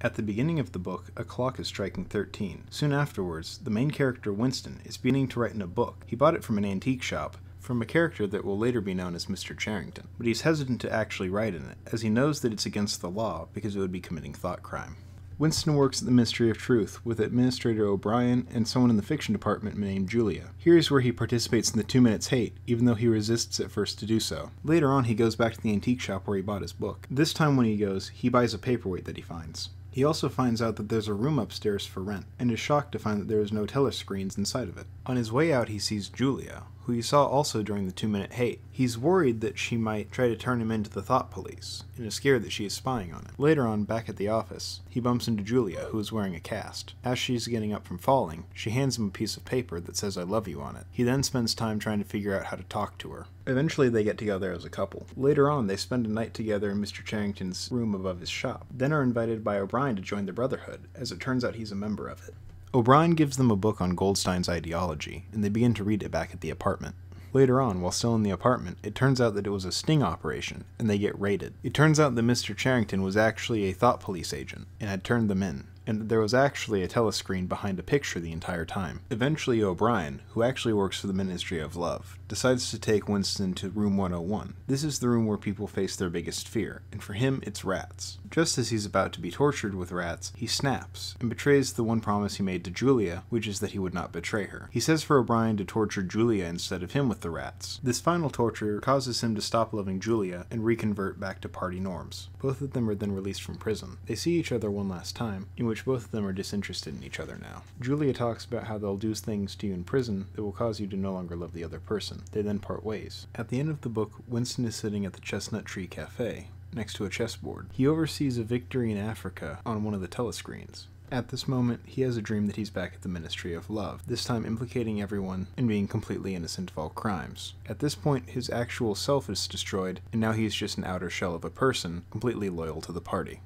At the beginning of the book, a clock is striking 13. Soon afterwards, the main character Winston is beginning to write in a book. He bought it from an antique shop, from a character that will later be known as Mr. Charrington, but he's hesitant to actually write in it, as he knows that it's against the law because it would be committing thought crime. Winston works at the Ministry of Truth with Administrator O'Brien and someone in the fiction department named Julia. Here's where he participates in the 2 Minutes Hate, even though he resists at first to do so. Later on, he goes back to the antique shop where he bought his book. This time when he goes, he buys a paperweight that he finds. He also finds out that there's a room upstairs for rent, and is shocked to find that there is no telescreens inside of it. On his way out, he sees Julia, who he saw also during the 2 Minute Hate. He's worried that she might try to turn him into the thought police, and is scared that she is spying on him. Later on, back at the office, he bumps into Julia, who is wearing a cast. As she's getting up from falling, she hands him a piece of paper that says "I love you" on it. He then spends time trying to figure out how to talk to her. Eventually, they get together as a couple. Later on, they spend a night together in Mr. Charrington's room above his shop, then are invited by O'Brien to join the Brotherhood, as it turns out he's a member of it. O'Brien gives them a book on Goldstein's ideology, and they begin to read it back at the apartment. Later on, while still in the apartment, it turns out that it was a sting operation, and they get raided. It turns out that Mr. Charrington was actually a thought police agent, and had turned them in, and that there was actually a telescreen behind a picture the entire time. Eventually, O'Brien, who actually works for the Ministry of Love, decides to take Winston to room 101. This is the room where people face their biggest fear, and for him, it's rats. Just as he's about to be tortured with rats, he snaps, and betrays the one promise he made to Julia, which is that he would not betray her. He says for O'Brien to torture Julia instead of him with the rats. This final torture causes him to stop loving Julia and reconvert back to party norms. Both of them are then released from prison. They see each other one last time, in which both of them are disinterested in each other now. Julia talks about how they'll do things to you in prison that will cause you to no longer love the other person. They then part ways. At the end of the book, Winston is sitting at the Chestnut Tree Cafe, next to a chessboard. He oversees a victory in Africa on one of the telescreens. At this moment, he has a dream that he's back at the Ministry of Love, this time implicating everyone and being completely innocent of all crimes. At this point, his actual self is destroyed, and now he's just an outer shell of a person, completely loyal to the party.